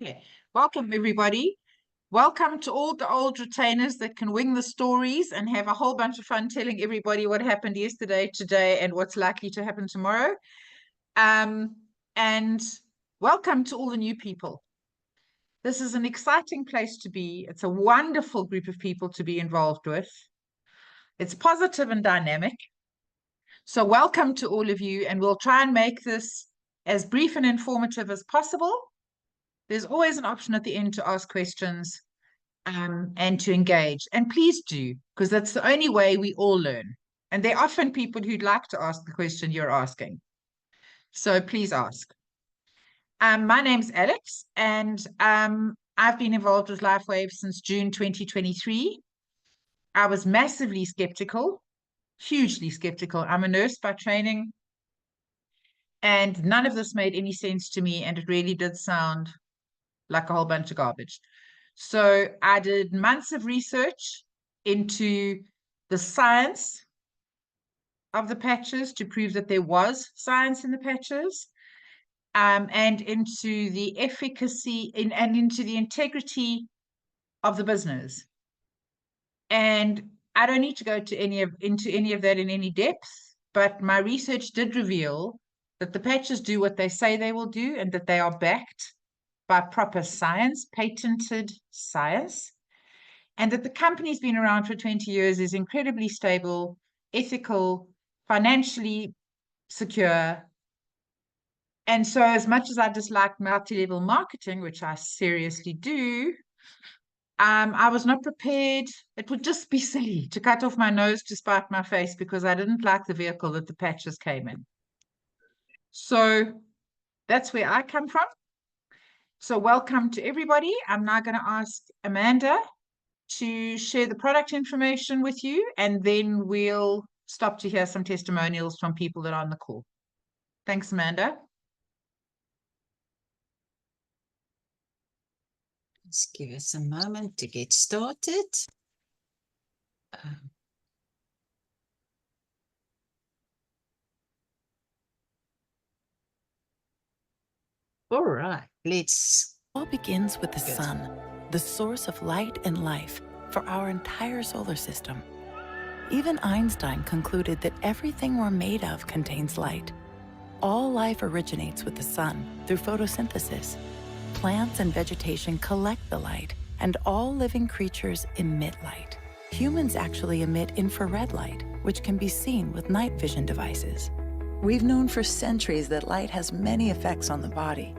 Okay. Welcome, everybody. Welcome to all the old retainers that can wing the stories and have a whole bunch of fun telling everybody what happened yesterday, today, and what's likely to happen tomorrow. And welcome to all the new people. This is an exciting place to be. It's a wonderful group of people to be involved with. It's positive and dynamic. So welcome to all of you, and we'll try and make this as brief and informative as possible. There's always an option at the end to ask questions and to engage. And please do, because that's the only way we all learn. And there are often people who'd like to ask the question you're asking. So please ask. My name's Alex, and I've been involved with LifeWave since June 2023. I was massively skeptical, hugely skeptical. I'm a nurse by training, and none of this made any sense to me, and it really did sound like a whole bunch of garbage. So I did months of research into the science of the patches to prove that there was science in the patches, and into the efficacy and into the integrity of the business. And I don't need to go into any of that in any depth, but my research did reveal that the patches do what they say they will do, and that they are backed by proper science, patented science, and that the company's been around for 20 years, is incredibly stable, ethical, financially secure. And so as much as I dislike multi-level marketing, which I seriously do, I was not prepared. It would just be silly to cut off my nose to spite my face because I didn't like the vehicle that the patches came in. So that's where I come from. So welcome to everybody. I'm now going to ask Amanda to share the product information with you, and then we'll stop to hear some testimonials from people that are on the call. Thanks, Amanda. Just give us a moment to get started. All right, let's. All begins with the sun, the source of light and life for our entire solar system. Even Einstein concluded that everything we're made of contains light. All life originates with the sun through photosynthesis. Plants and vegetation collect the light, and all living creatures emit light. Humans actually emit infrared light, which can be seen with night vision devices. We've known for centuries that light has many effects on the body.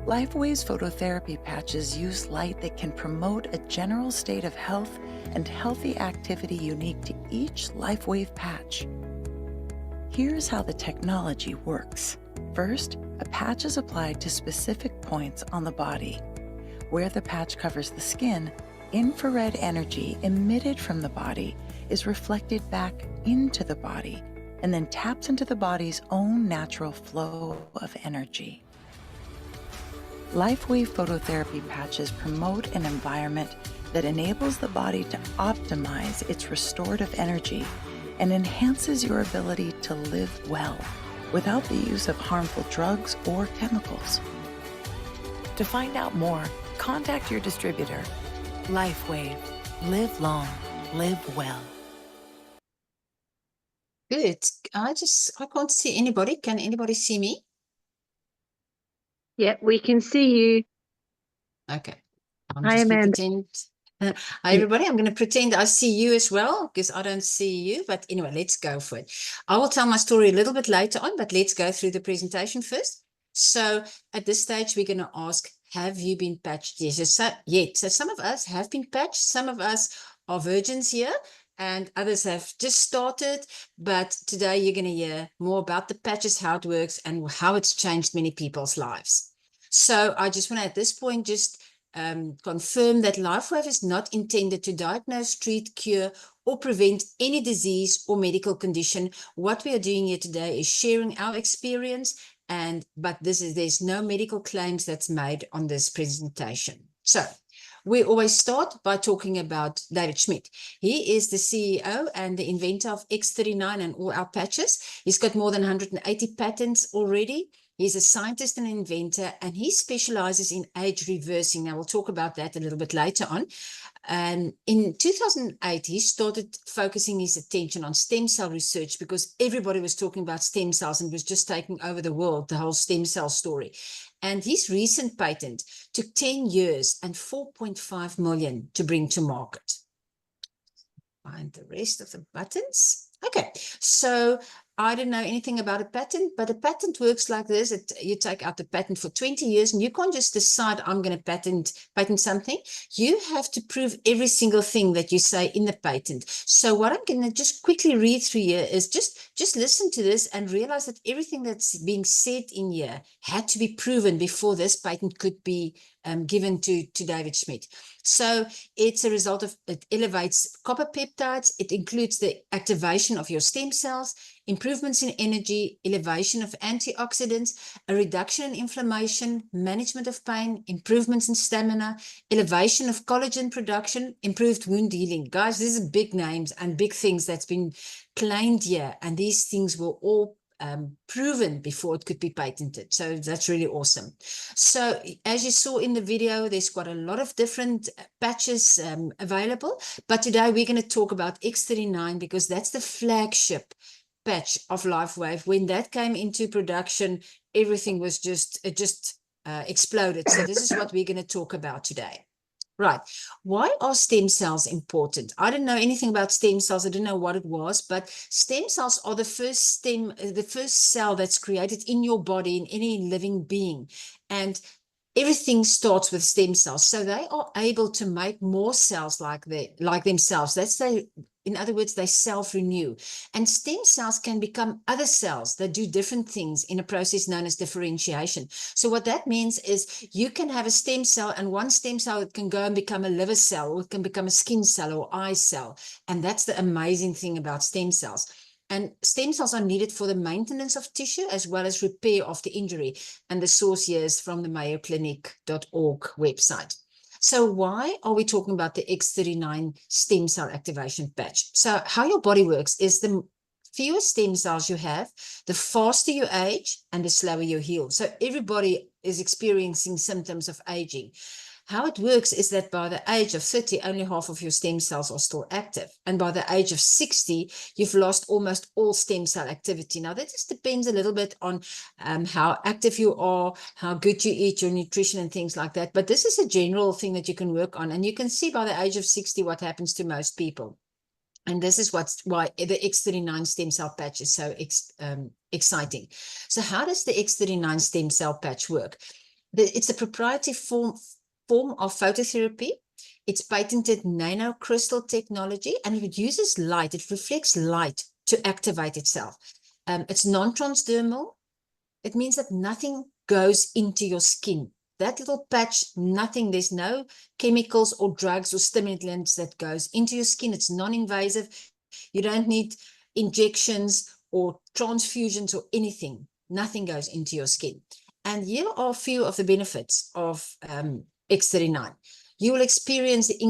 LifeWave's phototherapy patches use light that can promote a general state of health and healthy activity unique to each LifeWave patch. Here's how the technology works. First, a patch is applied to specific points on the body. Where the patch covers the skin, infrared energy emitted from the body is reflected back into the body and then taps into the body's own natural flow of energy. LifeWave phototherapy patches promote an environment that enables the body to optimize its restorative energy and enhances your ability to live well without the use of harmful drugs or chemicals. To find out more, contact your distributor. LifeWave. Live long, live well. Good. I can't see anybody. Can anybody see me? Yeah, we can see you. Okay. Hi, Amanda. Hi, everybody. I'm going to pretend I see you as well because I don't see you. But anyway, let's go for it. I will tell my story a little bit later on, but let's go through the presentation first. So at this stage, we're going to ask, have you been patched? Yes. So some of us have been patched. Some of us are virgins here, and others have just started. But today you're going to hear more about the patches, how it works, and how it's changed many people's lives. So I just want to, at this point, just confirm that LifeWave is not intended to diagnose, treat, cure, or prevent any disease or medical condition. What we are doing here today is sharing our experience, but there's no medical claims that's made on this presentation. So we always start by talking about David Schmidt. He is the CEO and the inventor of X39 and all our patches. He's got more than 180 patents already. He's a scientist and inventor, and he specializes in age reversing. Now, we'll talk about that a little bit later on. And in 2008, he started focusing his attention on stem cell research because everybody was talking about stem cells and was just taking over the world, the whole stem cell story. And his recent patent took 10 years and 4.5 million to bring to market. Find the rest of the buttons. Okay, so I don't know anything about a patent, but a patent works like this. You take out the patent for 20 years and you can't just decide I'm going to patent something. You have to prove every single thing that you say in the patent. So what I'm going to just quickly read through here is just listen to this and realize that everything that's being said in here had to be proven before this patent could be given to David Schmidt. So it's a result of, it elevates copper peptides. It includes the activation of your stem cells, improvements in energy, elevation of antioxidants, a reduction in inflammation, management of pain, improvements in stamina, elevation of collagen production, improved wound healing. Guys, these are big names and big things that's been claimed here. And these things were all proven before it could be patented. So that's really awesome. So as you saw in the video, there's quite a lot of different patches available, but today we're going to talk about X39 because that's the flagship patch of LifeWave. When that came into production, everything was just exploded. So this is what we're going to talk about today. Right. Why are stem cells important? I didn't know anything about stem cells. I didn't know what it was, but stem cells are the first cell that's created in your body, in any living being. And everything starts with stem cells. So they are able to make more cells like themselves. In other words, they self-renew. And stem cells can become other cells that do different things in a process known as differentiation. So what that means is you can have a stem cell, and one stem cell can go and become a liver cell, or it can become a skin cell or eye cell. And that's the amazing thing about stem cells. And stem cells are needed for the maintenance of tissue as well as repair of the injury. And the source here is from the mayoclinic.org website. So why are we talking about the X39 stem cell activation patch? So how your body works is the fewer stem cells you have, the faster you age and the slower you heal. So everybody is experiencing symptoms of aging. How it works is that by the age of 30, only half of your stem cells are still active. And by the age of 60, you've lost almost all stem cell activity. Now, that just depends a little bit on how active you are, how good you eat, your nutrition and things like that. But this is a general thing that you can work on. And you can see by the age of 60 what happens to most people. And this is why the X39 stem cell patch is so exciting. So how does the X39 stem cell patch work? It's a proprietary form of phototherapy. It's patented nanocrystal technology, and it uses light. It reflects light to activate itself. It's non-transdermal. It means that nothing goes into your skin. That little patch, nothing, there's no chemicals or drugs or stimulants that goes into your skin. It's non-invasive. You don't need injections or transfusions or anything. Nothing goes into your skin. And here are a few of the benefits of X39. You will experience the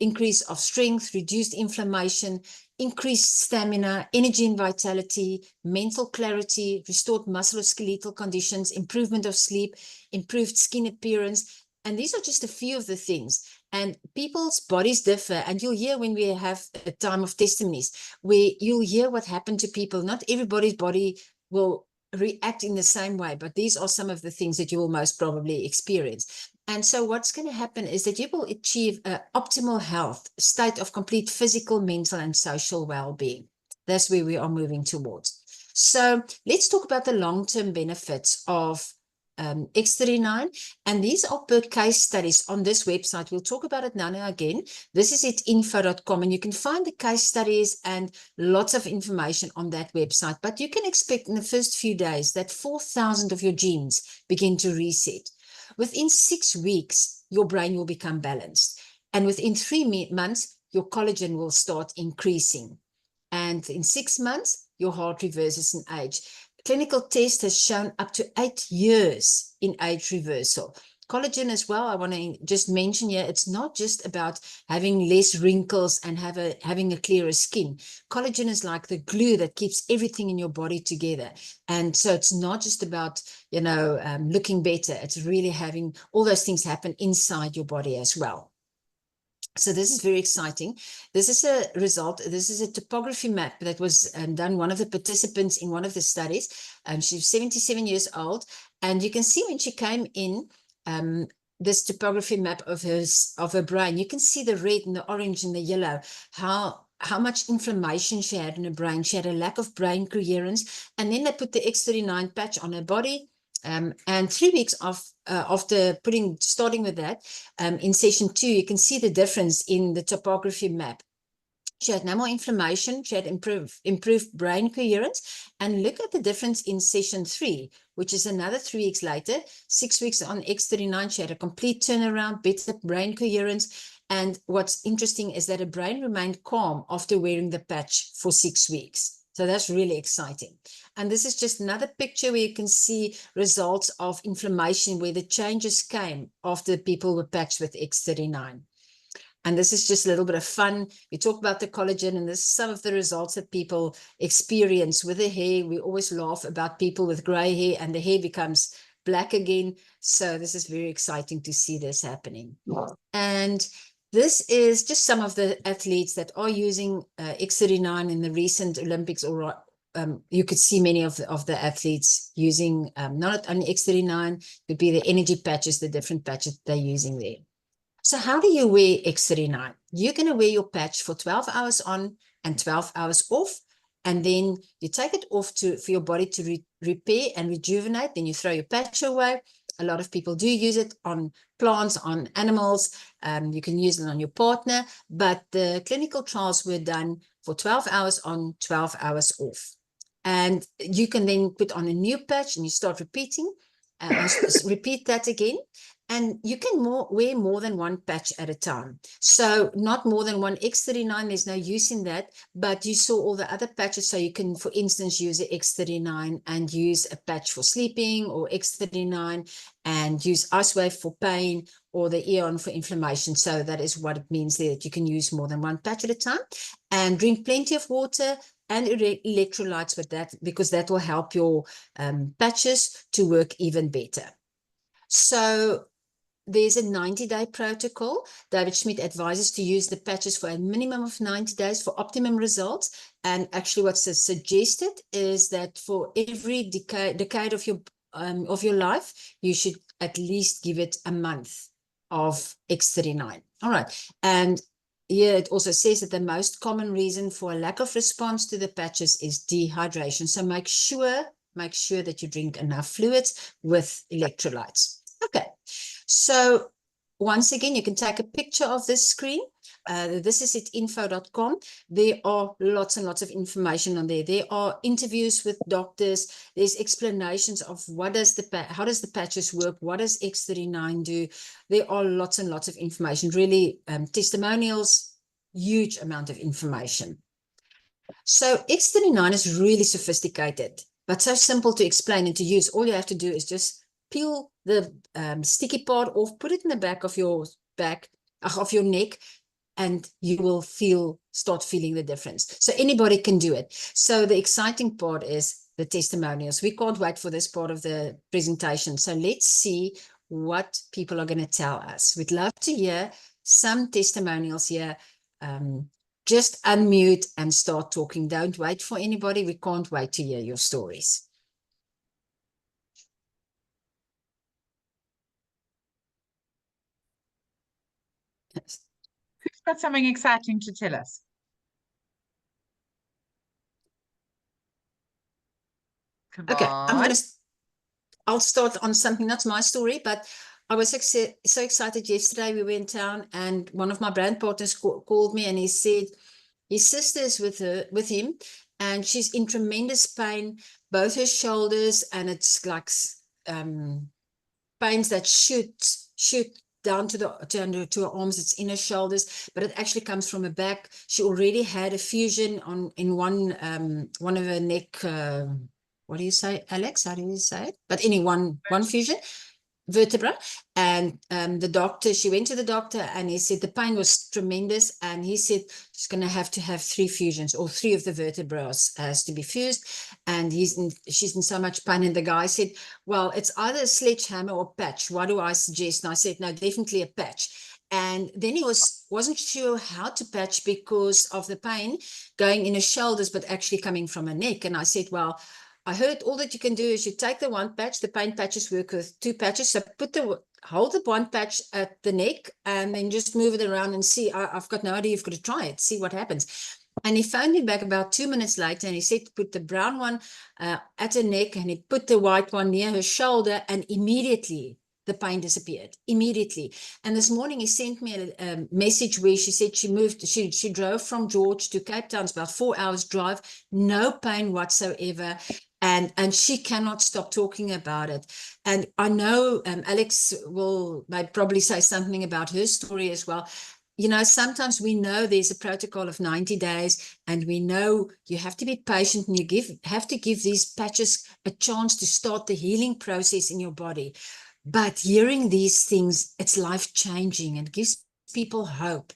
increase of strength, reduced inflammation, increased stamina, energy and vitality, mental clarity, restored musculoskeletal conditions, improvement of sleep, improved skin appearance. And these are just a few of the things. And people's bodies differ. And you'll hear when we have a time of testimonies, where you'll hear what happened to people. Not everybody's body will react in the same way, but these are some of the things that you will most probably experience. And so what's going to happen is that you will achieve an optimal health, state of complete physical, mental, and social well-being. That's where we are moving towards. So let's talk about the long-term benefits of X39. And these are per case studies on this website. We'll talk about it now and again. This is at info.com, and you can find the case studies and lots of information on that website. But you can expect in the first few days that 4,000 of your genes begin to reset. Within 6 weeks, your brain will become balanced. And within 3 months, your collagen will start increasing. And in 6 months, your heart reverses in age. Clinical test has shown up to 8 years in age reversal. Collagen as well, I want to just mention here, it's not just about having less wrinkles and having a clearer skin. Collagen is like the glue that keeps everything in your body together. And so it's not just about, looking better. It's really having all those things happen inside your body as well. So this is very exciting. This is a result. This is a topography map that was done. One of the participants in one of the studies, she's 77 years old, and you can see when she came in, this topography map of her brain, you can see the red and the orange and the yellow, how much inflammation she had in her brain. She had a lack of brain coherence, and then they put the X39 patch on her body. And 3 weeks after starting with that, in session 2, you can see the difference in the topography map. She had no more inflammation. She had improved brain coherence. And look at the difference in session 3, which is another 3 weeks later, 6 weeks on X39. She had a complete turnaround, better brain coherence. And what's interesting is that her brain remained calm after wearing the patch for 6 weeks. So that's really exciting. And this is just another picture where you can see results of inflammation where the changes came after people were patched with X39. And this is just a little bit of fun. We talk about the collagen, and this is some of the results that people experience with the hair. We always laugh about people with gray hair and the hair becomes black again. So this is very exciting to see this happening. And this is just some of the athletes that are using X39 in the recent Olympics, or you could see many of the athletes using not only X39, could be the energy patches, the different patches they're using there. So how do you wear X39? You're going to wear your patch for 12 hours on and 12 hours off, and then you take it off for your body to repair and rejuvenate. Then you throw your patch away. A lot of people do use it on plants, on animals. You can use it on your partner, but the clinical trials were done for 12 hours on, 12 hours off. And you can then put on a new patch and you start repeating, repeat that again. And you can wear more than one patch at a time. So not more than one X39, there's no use in that, but you saw all the other patches. So you can, for instance, use the X39 and use a patch for sleeping, or X39 and use Icewave for pain, or the Eon for inflammation. So that is what it means there, that you can use more than one patch at a time. And drink plenty of water and electrolytes with that, because that will help your patches to work even better. So there's a 90-day protocol. David Schmidt advises to use the patches for a minimum of 90 days for optimum results. And actually what's suggested is that for every decade of your life, you should at least give it a month of X39. All right. And here it also says that the most common reason for a lack of response to the patches is dehydration. So make sure that you drink enough fluids with electrolytes. Okay. So once again, you can take a picture of this screen. This is at info.com. There are lots and lots of information on there. There are interviews with doctors. There's explanations of how does the patches work? What does X39 do? There are lots and lots of information, really testimonials, huge amount of information. So X39 is really sophisticated, but so simple to explain and to use. All you have to do is just peel the sticky part off, put it in the back of your neck, and you will start feeling the difference. So anybody can do it. So the exciting part is the testimonials. We can't wait for this part of the presentation. So let's see what people are going to tell us. We'd love to hear some testimonials here. Just unmute and start talking. Don't wait for anybody. We can't wait to hear your stories. Who's got something exciting to tell us? Come Okay, on. I'll start on something that's my story, but I was so excited yesterday. We were in town and one of my brand partners called me and he said his sister is with him and she's in tremendous pain, both her shoulders, and it's like pains that shoot down to her arms. It's in her shoulders, but it actually comes from her back. She already had a fusion in one of her neck. What do you say, Alex? How do you say it? But anyway, one fusion. vertebra. And the doctor, she went to the doctor and he said the pain was tremendous. And he said she's going to have 3 fusions, or 3 of the vertebrae has to be fused. And she's in so much pain. And the guy said, well, it's either a sledgehammer or patch. What do I suggest? And I said, no, definitely a patch. And then he wasn't sure how to patch because of the pain going in his shoulders, but actually coming from her neck. And I said, well, I heard all that you can do is you take the one patch, the pain patches work with 2 patches. So hold the one patch at the neck and then just move it around and see. I've got no idea. You've got to try it, see what happens. And he phoned me back about 2 minutes later and he said, put the brown one at her neck and he put the white one near her shoulder, and immediately the pain disappeared, immediately. And this morning he sent me a message where she said she drove from George to Cape Town. It's about 4 hours drive, no pain whatsoever. And she cannot stop talking about it. And I know Alex might probably say something about her story as well. You know, sometimes we know there's a protocol of 90 days, and we know you have to be patient, and you have to give these patches a chance to start the healing process in your body. But hearing these things, it's life-changing and gives people hope.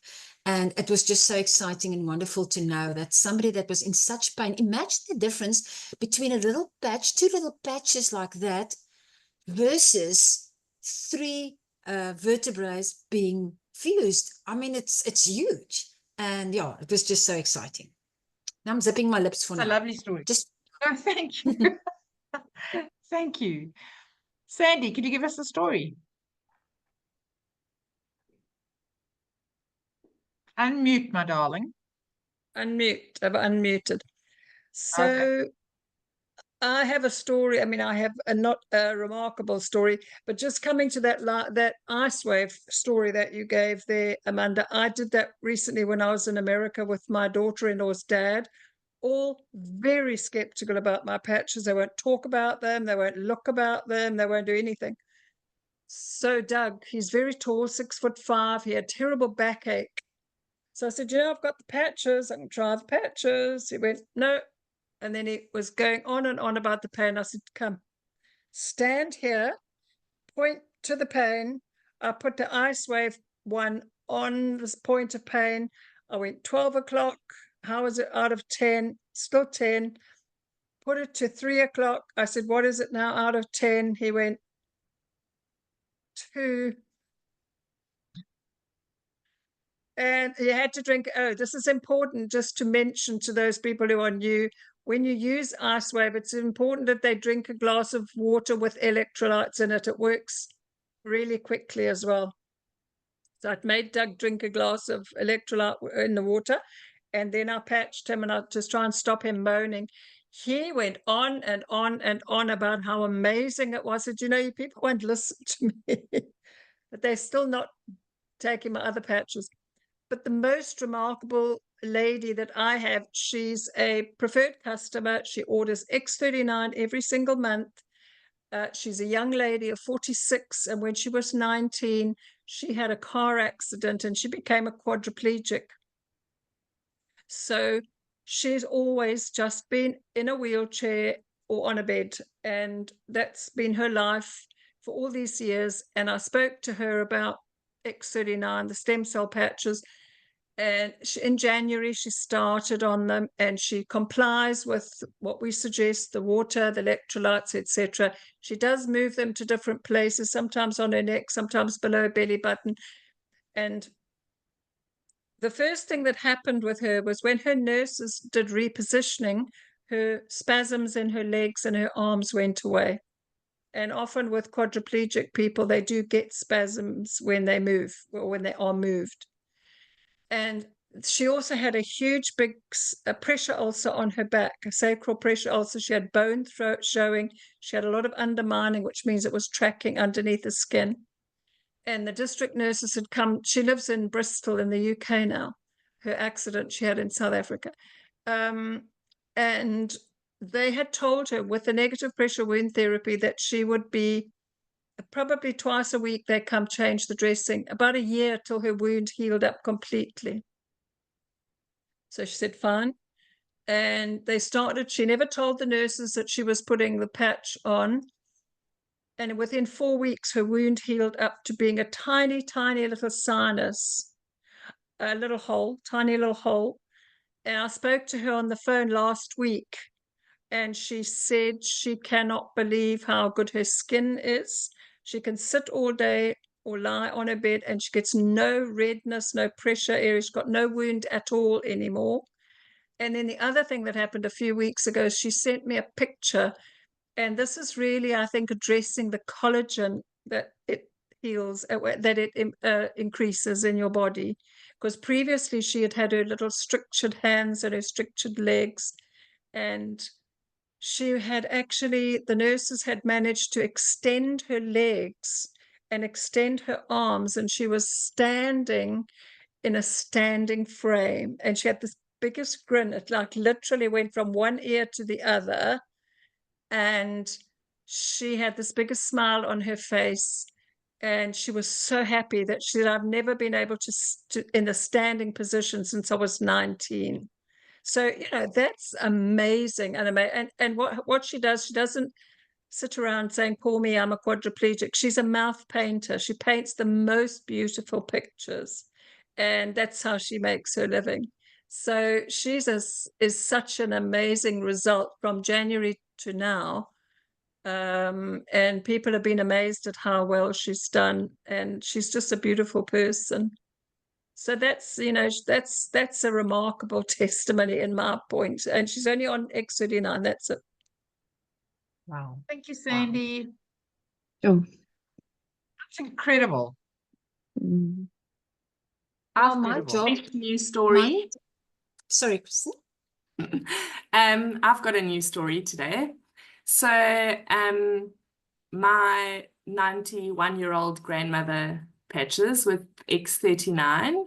And it was just so exciting and wonderful to know that somebody that was in such pain, imagine the difference between a little patch, 2 little patches like that, versus 3 vertebrae being fused. I mean, it's huge. And yeah, it was just so exciting. Now I'm zipping my lips for It's now. a lovely story. Oh, thank you. Thank you. Sandy, could you give us a story? Unmute, my darling. Unmute. I've unmuted. So I have a story. I mean, I have not a remarkable story, but just coming to that ice wave story that you gave there, Amanda. I did that recently when I was in America with my daughter-in-law's dad. All very skeptical about my patches. They won't talk about them. They won't look about them. They won't do anything. So Doug, he's very tall, 6'5". He had terrible backache. So I said, I've got the patches. I can try the patches. He went, no. And then he was going on and on about the pain. I said, come, stand here, point to the pain. I put the ice wave one on this point of pain. I went 12 o'clock. How is it out of 10? Still 10. Put it to 3 o'clock. I said, what is it now out of 10? He went 2. And you had to drink. Oh, this is important just to mention to those people who are new. When you use ice wave, it's important that they drink a glass of water with electrolytes in it. It works really quickly as well. So I'd made Doug drink a glass of electrolyte in the water, and then I patched him and I just try and stop him moaning. He went on and on and on about how amazing it was. I said, you people won't listen to me, but they're still not taking my other patches. But the most remarkable lady that I have, she's a preferred customer. She orders X39 every single month. She's a young lady of 46. And when she was 19, she had a car accident and she became a quadriplegic. So she's always just been in a wheelchair or on a bed. And that's been her life for all these years. And I spoke to her about X39, the stem cell patches. And in January, she started on them and she complies with what we suggest, the water, the electrolytes, etc. She does move them to different places, sometimes on her neck, sometimes below her belly button. And the first thing that happened with her was when her nurses did repositioning, her spasms in her legs and her arms went away. And often with quadriplegic people, they do get spasms when they move or when they are moved. And she also had a huge big pressure ulcer on her back, a sacral pressure ulcer. She had bone showing. She had a lot of undermining, which means it was tracking underneath the skin. And the district nurses had come. She lives in Bristol in the UK now. Her accident she had in South Africa. And they had told her with the negative pressure wound therapy that she would be probably twice a week. They come change the dressing, about a year till her wound healed up completely. So she said, fine. And they started, she never told the nurses that she was putting the patch on. And within 4 weeks, her wound healed up to being a tiny, tiny little sinus, a little hole, tiny little hole. And I spoke to her on the phone last week, and she said she cannot believe how good her skin is. She can sit all day or lie on her bed, and she gets no redness, no pressure area. She's got no wound at all anymore. And then the other thing that happened a few weeks ago, she sent me a picture, and this is really, I think, addressing the collagen that it heals, that it increases in your body. Because previously she had had her little strictured hands and her strictured legs, and she had actually, the nurses had managed to extend her legs and extend her arms, and she was standing in a standing frame, and she had this biggest grin. It like literally went from one ear to the other, and she had this biggest smile on her face, and she was so happy that she said, I've never been able to in a standing position since I was 19. So, you know, that's amazing. And what she does, she doesn't sit around saying, poor me, I'm a quadriplegic. She's a mouth painter. She paints the most beautiful pictures, and that's how she makes her living. So is such an amazing result from January to now. And people have been amazed at how well she's done, and she's just a beautiful person. So that's, you know, that's a remarkable testimony in my point. And she's only on X39. That's it. Wow. Thank you, Sandy. Oh. That's incredible. Mm. Well, my Incredible. job, Nice new story. sorry, Kristen. I've got a new story today. So, my 91-year-old grandmother Patches with X39.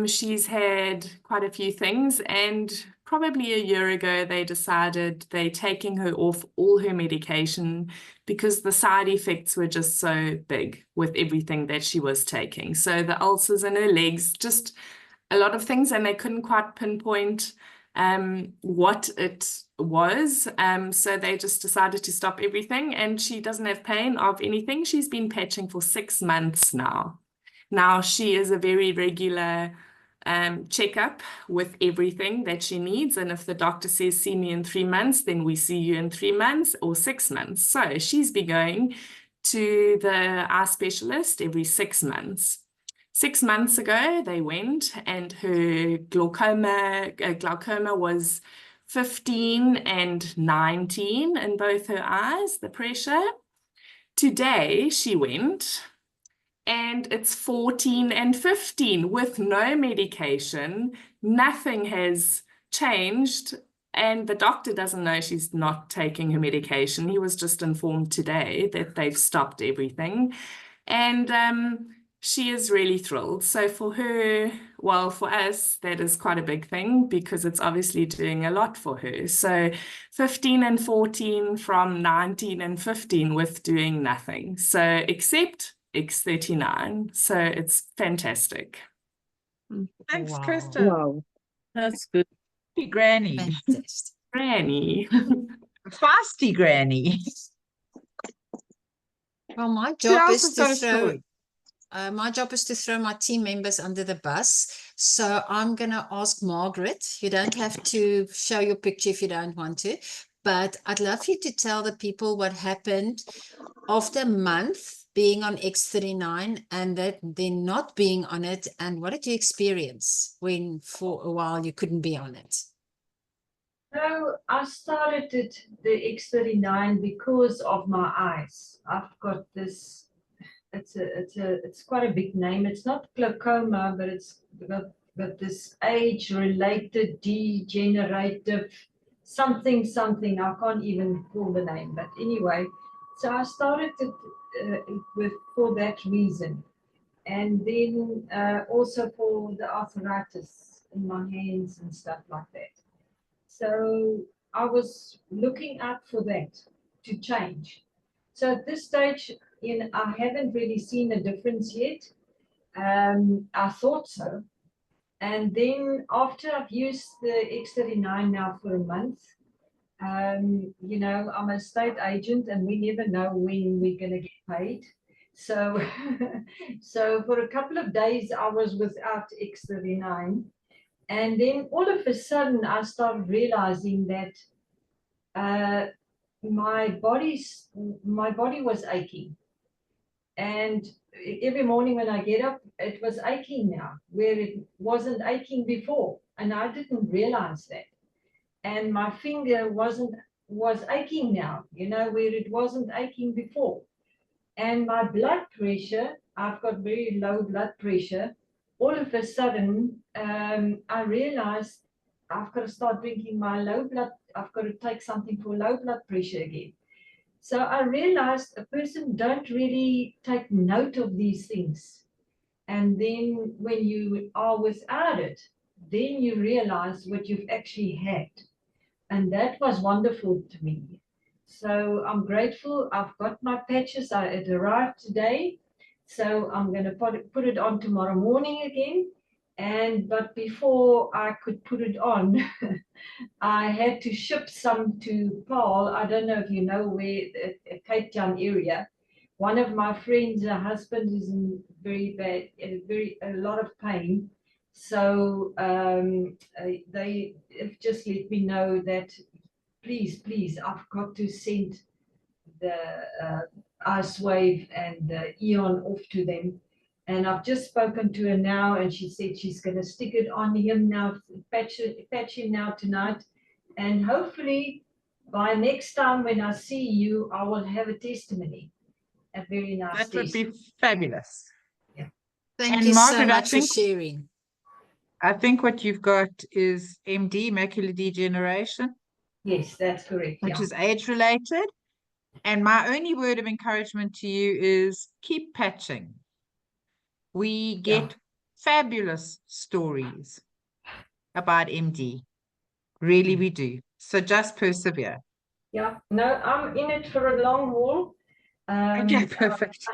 She's had quite a few things, and probably a year ago they decided they're taking her off all her medication because the side effects were just so big with everything that she was taking. So the ulcers in her legs, just a lot of things, and they couldn't quite pinpoint what it was. So they just decided to stop everything, and she doesn't have pain of anything. She's been patching for 6 months now. Now she is a very regular checkup with everything that she needs. And if the doctor says, see me in 3 months, then we see you in 3 months or 6 months. So she's been going to the eye specialist every 6 months. 6 months ago, they went, and her glaucoma was 15 and 19 in both her eyes, the pressure. Today, she went, and it's 14 and 15 with no medication. Nothing has changed, and the doctor doesn't know she's not taking her medication. He was just informed today that they've stopped everything. And she is really thrilled. So for her, well, for us, that is quite a big thing because it's obviously doing a lot for her. So 15 and 14 from 19 and 15 with doing nothing. So except X39. So it's fantastic. Thanks, Wow. Kirsten. Wow. That's good. Happy Granny. Fantastic. Granny. Fasty Granny. Well, my Who job else is has got to a throw story? my job is to throw my team members under the bus. So I'm going to ask Margaret. You don't have to show your picture if you don't want to, but I'd love you to tell the people what happened after a month being on X39 and that then not being on it, and what did you experience when for a while you couldn't be on it? So I started the X39 because of my eyes. I've got this. It's quite a big name. It's not glaucoma, but it's got this age-related degenerative something. I can't even call the name. But anyway, so I started for that reason, and then also for the arthritis in my hands and stuff like that. So I was looking out for that to change. So at this stage, I haven't really seen a difference yet. I thought so. And then after I've used the X39 now for a month, You know, I'm a state agent and we never know when we're going to get paid. So, so for a couple of days, I was without X39. And then all of a sudden, I started realizing that my body was aching. And every morning when I get up, it was aching now, where it wasn't aching before. And I didn't realize that. And my finger was aching now, you know, where it wasn't aching before. And my blood pressure, I've got very low blood pressure. All of a sudden, I realized I've got to start drinking my low blood, I've got to take something for low blood pressure again. So I realized a person don't really take note of these things. And then when you are without it, then you realize what you've actually had. And that was wonderful to me. So I'm grateful. I've got my patches. It arrived today. So I'm going to put it on tomorrow morning again. But before I could put it on, I had to ship some to Paul. I don't know if you know where, Cape Town area. One of my friends, her husband is in a lot of pain. So they have just let me know that please, I've got to send the Ice Wave and the Eon off to them. And I've just spoken to her now, and she said she's going to stick it on him now, patch him now tonight. And hopefully by next time when I see you, I will have a testimony, a very nice That would be testimony. fabulous. Thank And you so Margaret, much for sharing. I think what you've got is MD, macular degeneration, Yes, that's correct. which Yeah. is age-related. And my only word of encouragement to you is keep patching. We get fabulous stories about MD. Really, we do. So just persevere. Yeah. No, I'm in it for a long haul. Okay, perfect.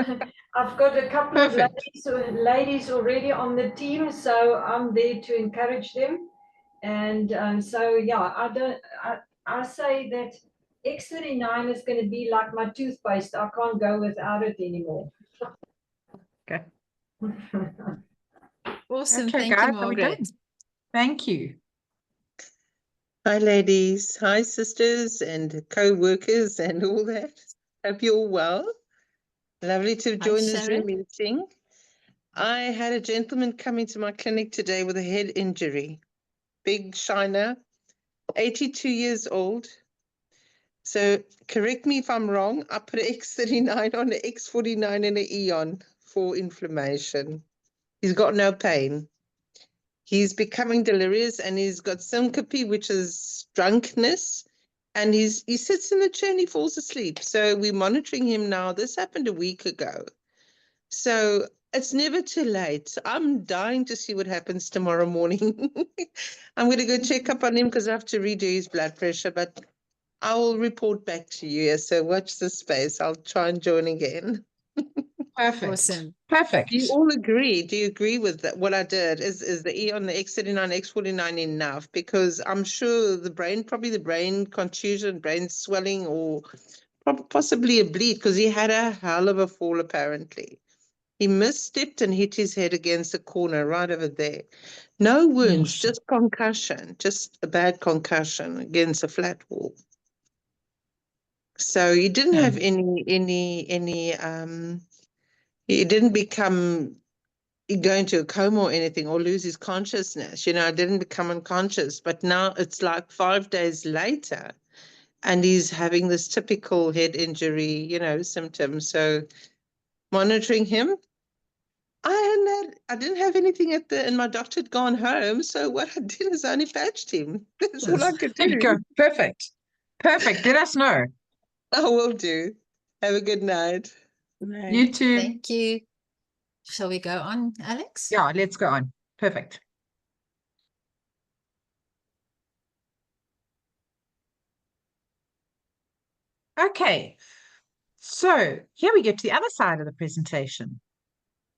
I've got a couple Perfect. of ladies already on the team, so I'm there to encourage them. And so yeah, I say that X39 is going to be like my toothpaste. I can't go without it anymore. Okay. Awesome. Okay, Thank guys, you, are we done? Margaret. Thank you. Hi, ladies. Hi, sisters and co-workers and all that. Hope you're all well. Lovely to Hi, join the Sharon. Zoom meeting. I had a gentleman come into my clinic today with a head injury. Big shiner, 82 years old. So correct me if I'm wrong. I put an X39 on an X49 and an Eon for inflammation. He's got no pain. He's becoming delirious and he's got syncope, which is drunkenness. And he sits in the chair and he falls asleep. So we're monitoring him now. This happened a week ago. So it's never too late. I'm dying to see what happens tomorrow morning. I'm going to go check up on him because I have to redo his blood pressure, but I will report back to you. So watch this space. I'll try and join again. Perfect. Awesome. Perfect. Do you all agree? Do you agree with that? What I did is the Eon, the X39, X49 enough? Because I'm sure probably the brain contusion, brain swelling, or possibly a bleed, because he had a hell of a fall apparently. He misstepped and hit his head against a corner right over there. No wounds, just concussion, just a bad concussion against a flat wall. So he didn't have he didn't become go into a coma or anything or lose his consciousness. I didn't become unconscious, but now it's like 5 days later and he's having this typical head injury, symptoms. So monitoring him. I didn't have anything and my doctor had gone home. So what I did is I only patched him. That's all I could There you do. go. Perfect. Perfect. Let us know. I will do. Have a good night. You too. Thank you. Shall we go on, Alex? Yeah, let's go on. Perfect. Okay. So here we get to the other side of the presentation.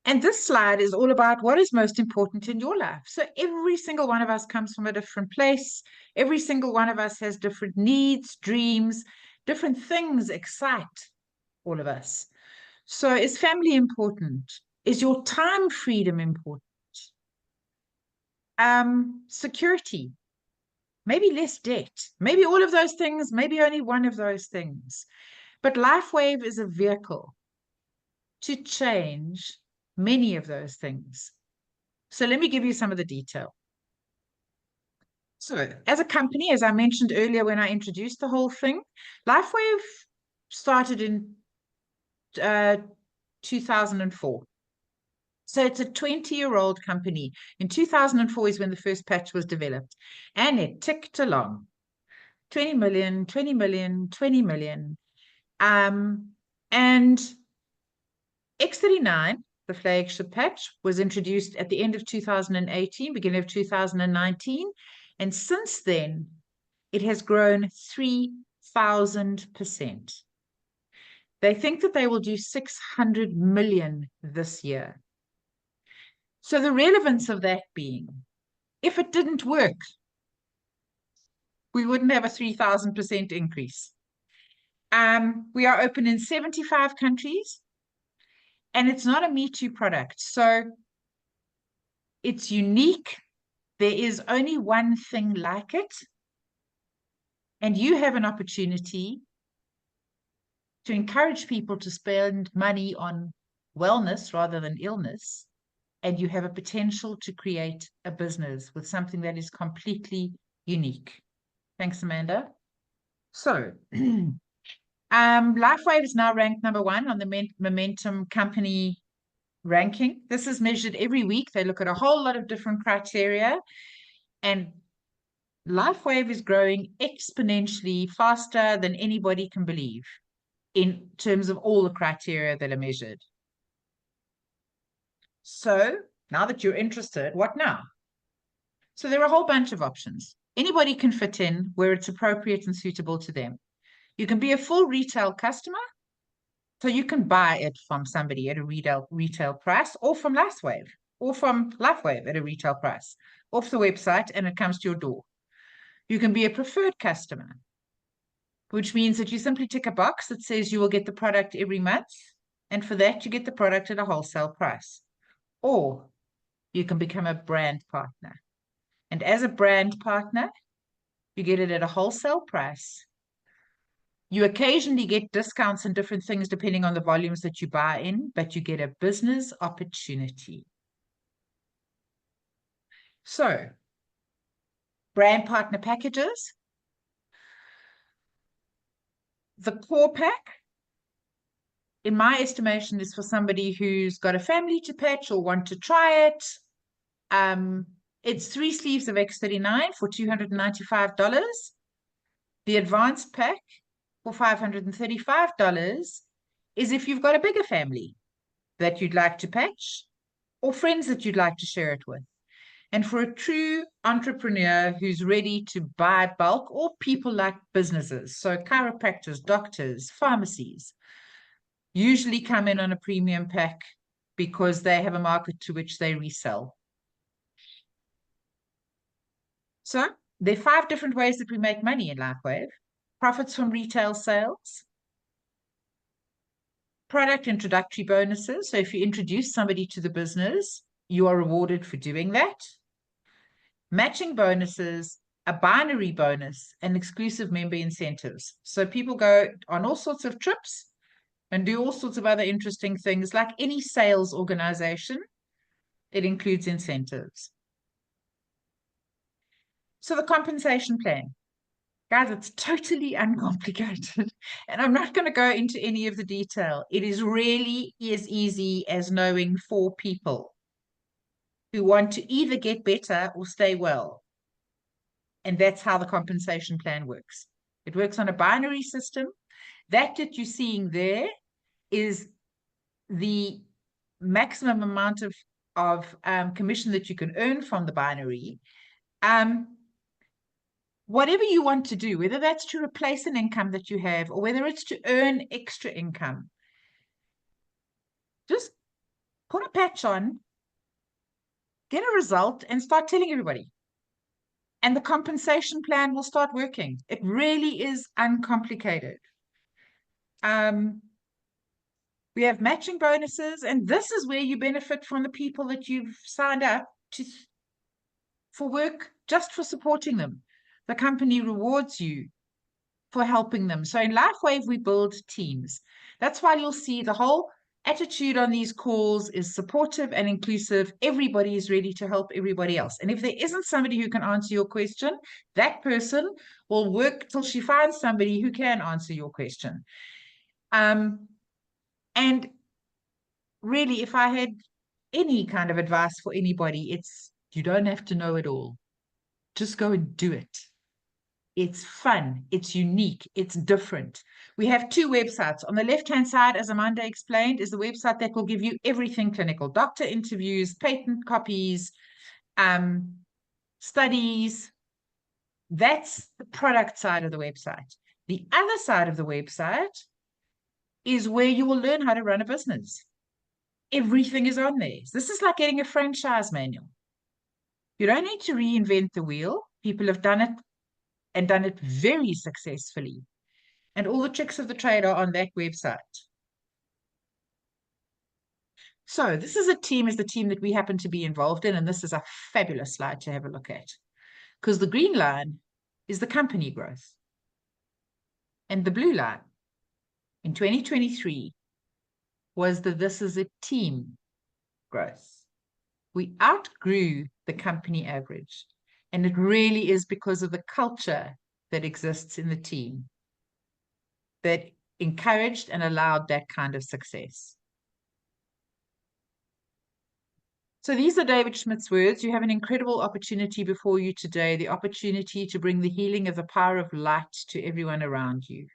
And this slide is all about what is most important in your life. So every single one of us comes from a different place. Every single one of us has different needs, dreams, different things excite all of us. So is family important? Is your time freedom important? Security, maybe less debt, maybe all of those things, maybe only one of those things. But LifeWave is a vehicle to change many of those things. So let me give you some of the detail. So as a company, as I mentioned earlier when I introduced the whole thing, LifeWave started in 2004. So it's a 20-year-old company. In 2004 is when the first patch was developed. And it ticked along. 20 million, 20 million, 20 million. And X39, the flagship patch, was introduced at the end of 2018, beginning of 2019. And since then, it has grown 3,000%. They think that they will do 600 million this year. So the relevance of that being, if it didn't work, we wouldn't have a 3,000% increase. We are open in 75 countries, and it's not a Me Too product. So it's unique. There is only one thing like it. And you have an opportunity to encourage people to spend money on wellness rather than illness. And you have a potential to create a business with something that is completely unique. Thanks, Amanda. So, LifeWave is now ranked #1 on the Momentum Company ranking. This is measured every week. They look at a whole lot of different criteria, and LifeWave is growing exponentially faster than anybody can believe in terms of all the criteria that are measured. So now that you're interested, what now? So there are a whole bunch of options. Anybody can fit in where it's appropriate and suitable to them. You can be a full retail customer, so you can buy it from somebody at a retail price, or from LifeWave at a retail price, off the website, and it comes to your door. You can be a preferred customer, which means that you simply tick a box that says you will get the product every month, and for that you get the product at a wholesale price. Or you can become a brand partner. And as a brand partner, you get it at a wholesale price. You occasionally get discounts and different things depending on the volumes that you buy in, but you get a business opportunity. So, brand partner packages. The core pack, in my estimation, is for somebody who's got a family to patch or want to try it. It's 3 sleeves of X39 for $295. The advanced pack for $535 is if you've got a bigger family that you'd like to patch or friends that you'd like to share it with. And for a true entrepreneur who's ready to buy bulk, or people like businesses, so chiropractors, doctors, pharmacies, usually come in on a premium pack because they have a market to which they resell. So there are 5 different ways that we make money in LifeWave. Profits from retail sales, product introductory bonuses. So if you introduce somebody to the business, you are rewarded for doing that. Matching bonuses, a binary bonus, and exclusive member incentives. So people go on all sorts of trips and do all sorts of other interesting things. Like any sales organization, it includes incentives. So the compensation plan. Guys, it's totally uncomplicated. And I'm not going to go into any of the detail. It is really as easy as knowing 4 people who want to either get better or stay well. And that's how the compensation plan works. It works on a binary system. That you're seeing there is the maximum amount of commission that you can earn from the binary. Whatever you want to do, whether that's to replace an income that you have or whether it's to earn extra income, just put a patch on, get a result, and start telling everybody. And the compensation plan will start working. It really is uncomplicated. We have matching bonuses, and this is where you benefit from the people that you've signed up to for work just for supporting them. The company rewards you for helping them. So in LifeWave, we build teams. That's why you'll see the whole attitude on these calls is supportive and inclusive. Everybody is ready to help everybody else. And if there isn't somebody who can answer your question, that person will work till she finds somebody who can answer your question. And really, if I had any kind of advice for anybody, it's you don't have to know it all. Just go and do it. It's fun, it's unique, it's different. We have two websites. On the left-hand side, as Amanda explained, is the website that will give you everything clinical, doctor interviews, patent copies, studies. That's the product side of the website. The other side of the website is where you will learn how to run a business. Everything is on there. This is like getting a franchise manual. You don't need to reinvent the wheel. People have done it and done it very successfully. And all the tricks of the trade are on that website. So this is the team that we happen to be involved in. And this is a fabulous slide to have a look at. Because the green line is the company growth. And the blue line in 2023 was that this is a team growth. We outgrew the company average. And it really is because of the culture that exists in the team that encouraged and allowed that kind of success. So these are David Schmidt's words. You have an incredible opportunity before you today, the opportunity to bring the healing of the power of light to everyone around you.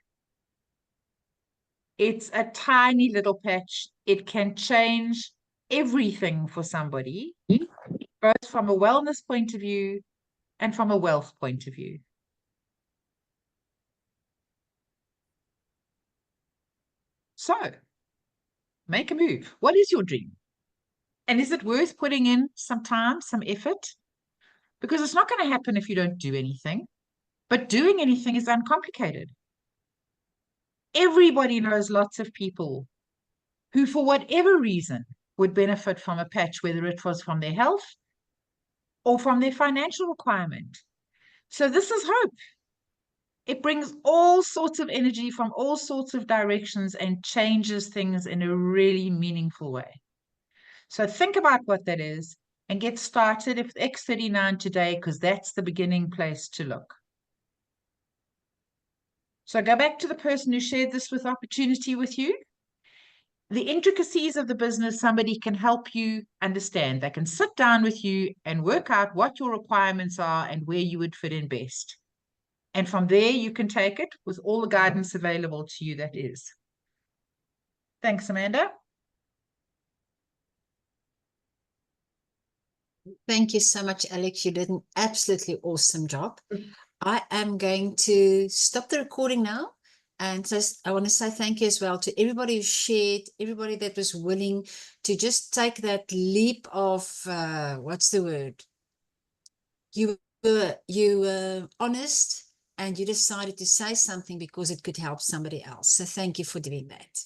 It's a tiny little patch. It can change everything for somebody, both from a wellness point of view and from a wealth point of view. So, make a move. What is your dream? And is it worth putting in some time, some effort? Because it's not going to happen if you don't do anything. But doing anything is uncomplicated. Everybody knows lots of people who, for whatever reason, would benefit from a patch, whether it was from their health or from their financial requirement. So this is hope. It brings all sorts of energy from all sorts of directions and changes things in a really meaningful way. So think about what that is and get started with X39 today, because that's the beginning place to look. So go back to the person who shared this with opportunity with you. The intricacies of the business, somebody can help you understand. They can sit down with you and work out what your requirements are and where you would fit in best. And from there, you can take it with all the guidance available to you that is. Thanks, Amanda. Thank you so much, Alex. You did an absolutely awesome job. I am going to stop the recording now. And so I want to say thank you as well to everybody who shared, everybody that was willing to just take that leap of, what's the word? You were honest and you decided to say something because it could help somebody else. So thank you for doing that.